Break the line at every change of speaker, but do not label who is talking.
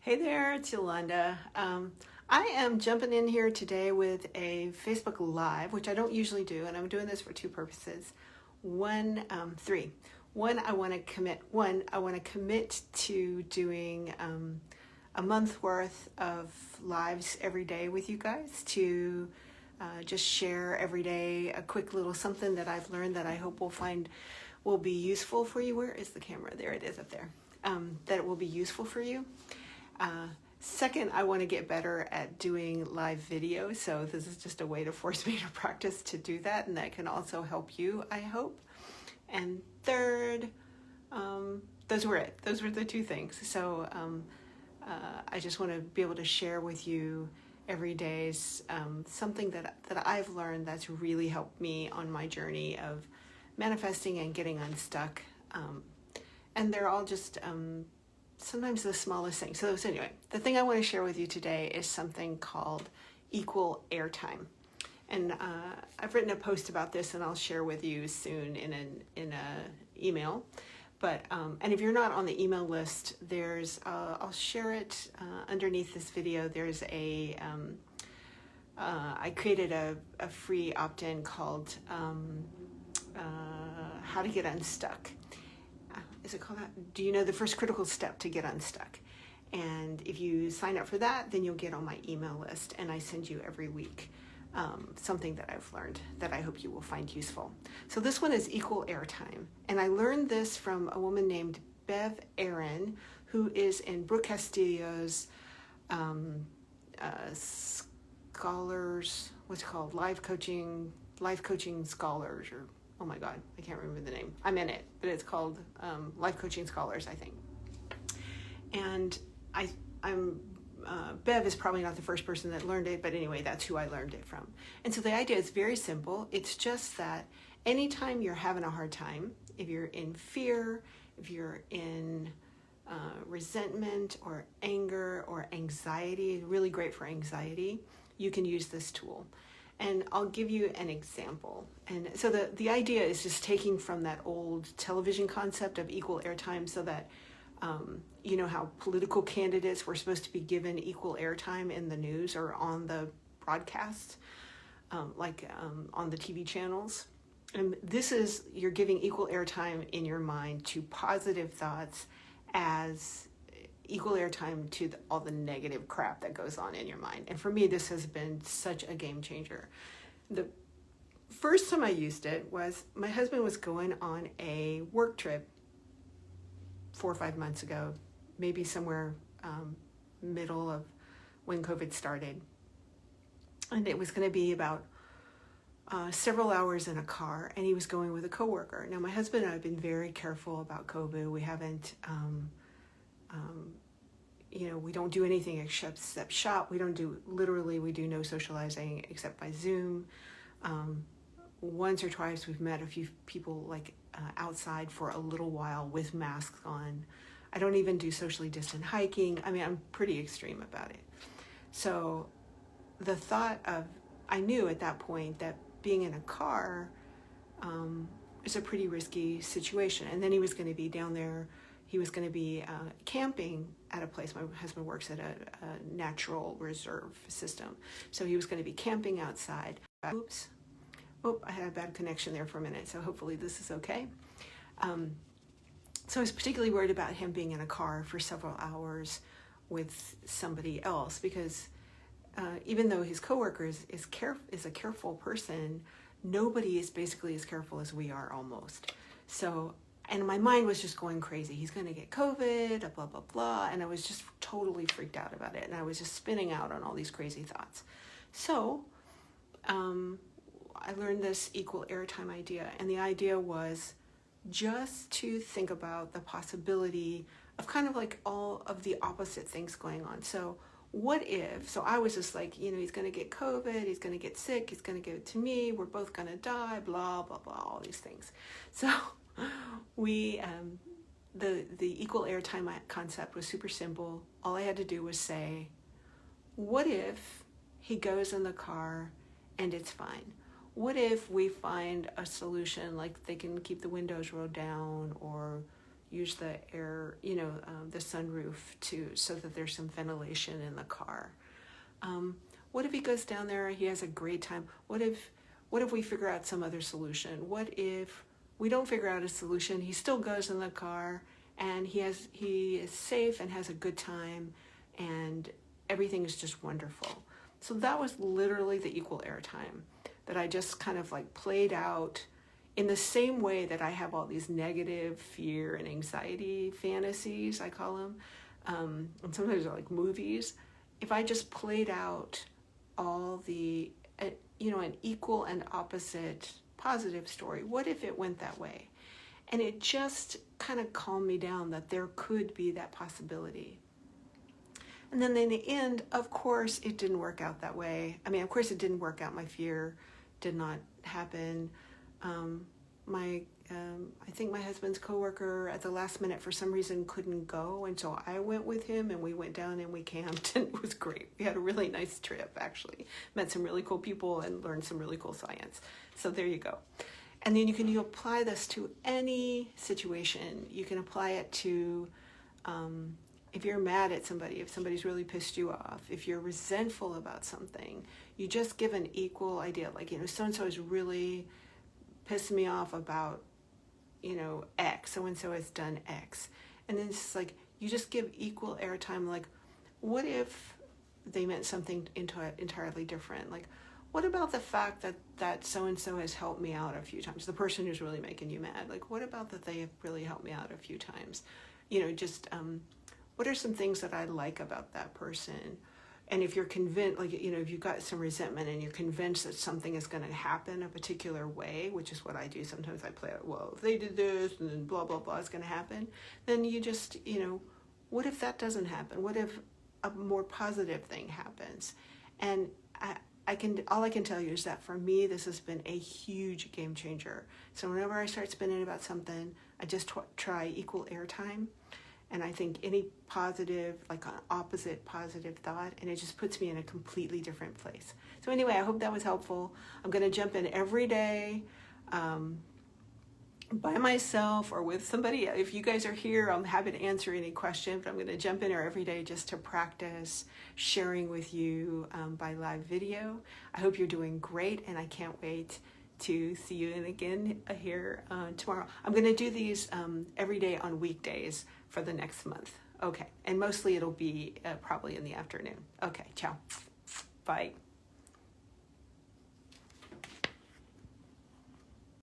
Hey there, it's Yolanda. I am jumping in here today with a Facebook Live, which I don't usually do, and I'm doing this for two purposes. Three. One, I want to commit to doing a month worth of lives every day with you guys to just share every day a quick little something that I've learned that I hope will be useful for you. Where is the camera? There it is up there. That it will be useful for you. Second, I want to get better at doing live video, so this is just a way to force me to practice to do that, and that can also help you, I hope. And third, those were it. Those were the two things. So I just want to be able to share with you every day something that I've learned that's really helped me on my journey of manifesting and getting unstuck. And they're all just sometimes the smallest thing. So anyway, the thing I want to share with you today is something called equal airtime. And I've written a post about this, and I'll share with you soon in an email. But and if you're not on the email list, there's I'll share it underneath this video. There's I created a free opt-in called How to Get Unstuck. Is it called that? Do you know the first critical step to get unstuck? And if you sign up for that, then you'll get on my email list, and I send you every week something that I've learned that I hope you will find useful. So this one is equal airtime, and I learned this from a woman named Bev Aaron, who is in Brooke Castillo's scholars, what's it called, life coaching scholars, or oh my God, I can't remember the name. I'm in it, but it's called Life Coaching Scholars, I think. And Bev is probably not the first person that learned it, but anyway, that's who I learned it from. And so the idea is very simple. It's just that anytime you're having a hard time, if you're in fear, if you're in resentment or anger or anxiety, really great for anxiety, you can use this tool. And I'll give you an example. And so the idea is just taking from that old television concept of equal airtime, so that you know how political candidates were supposed to be given equal airtime in the news or on the broadcast, on the TV channels. And this is, you're giving equal airtime in your mind to positive thoughts as equal airtime to all the negative crap that goes on in your mind. And for me, this has been such a game changer. The first time I used it was my husband was going on a work trip 4 or 5 months ago, maybe somewhere middle of when COVID started. And it was going to be about several hours in a car, and he was going with a coworker. Now, my husband and I have been very careful about COVID. We haven't we don't do anything except shop. We do no socializing except by Zoom. Once or twice we've met a few people outside for a little while with masks on. I don't even do socially distant hiking. I mean, I'm pretty extreme about it. So the thought of, I knew at that point that being in a car is a pretty risky situation. And then he was going to be down there. He was going to be camping at a place. My husband works at a natural reserve system. So he was going to be camping outside. Oops. Oh, I had a bad connection there for a minute. So hopefully this is okay. So I was particularly worried about him being in a car for several hours with somebody else, because even though his coworker is a careful person, nobody is basically as careful as we are almost. So, and my mind was just going crazy. He's going to get COVID, blah, blah, blah. And I was just totally freaked out about it. And I was just spinning out on all these crazy thoughts. So I learned this equal airtime idea. And the idea was just to think about the possibility of kind of like all of the opposite things going on. So what if, so I was just like, he's going to get COVID, he's going to get sick, he's going to give it to me, we're both going to die, blah, blah, blah, all these things. So we, the equal airtime concept was super simple. All I had to do was say, what if he goes in the car and it's fine? What if we find a solution, like they can keep the windows rolled down, or use the air, the sunroof so that there's some ventilation in the car. What if he goes down there, he has a great time? What if we figure out some other solution? What if we don't figure out a solution, he still goes in the car and he is safe and has a good time and everything is just wonderful. So that was literally the equal airtime that I just kind of like played out in the same way that I have all these negative fear and anxiety fantasies, I call them, and sometimes they're like movies. If I just played out all the, an equal and opposite positive story, what if it went that way? And it just kind of calmed me down that there could be that possibility. And then in the end, of course, it didn't work out that way. I mean, of course, it didn't work out. My fear did not happen. I think my husband's coworker at the last minute for some reason couldn't go, and so I went with him, and we went down and we camped, and it was great. We had a really nice trip, actually. Met some really cool people and learned some really cool science. So there you go. And then you apply this to any situation. You can apply it to if you're mad at somebody, if somebody's really pissed you off, if you're resentful about something, you just give an equal idea. Like, so-and-so is really pissed me off about, X. So-and-so has done X. And then it's like, you just give equal airtime. Like, what if they meant something entirely different? Like, what about the fact that so-and-so has helped me out a few times? The person who's really making you mad. Like, what about that they have really helped me out a few times? What are some things that I like about that person? And if you're convinced, if you've got some resentment and you're convinced that something is going to happen a particular way, which is what I do. Sometimes I play out, well, if they did this and then blah, blah, blah is going to happen. Then you just, what if that doesn't happen? What if a more positive thing happens? And all I can tell you is that for me, this has been a huge game changer. So whenever I start spinning about something, I just try equal airtime. And I think any positive, like an opposite positive thought, and it just puts me in a completely different place. So anyway, I hope that was helpful. I'm going to jump in every day by myself or with somebody. If you guys are here, I'm happy to answer any question, but I'm going to jump in here every day just to practice sharing with you by live video. I hope you're doing great, and I can't wait to see you again here tomorrow. I'm going to do these every day on weekdays for the next month. Okay, and mostly it'll be probably in the afternoon. Okay, ciao. Bye.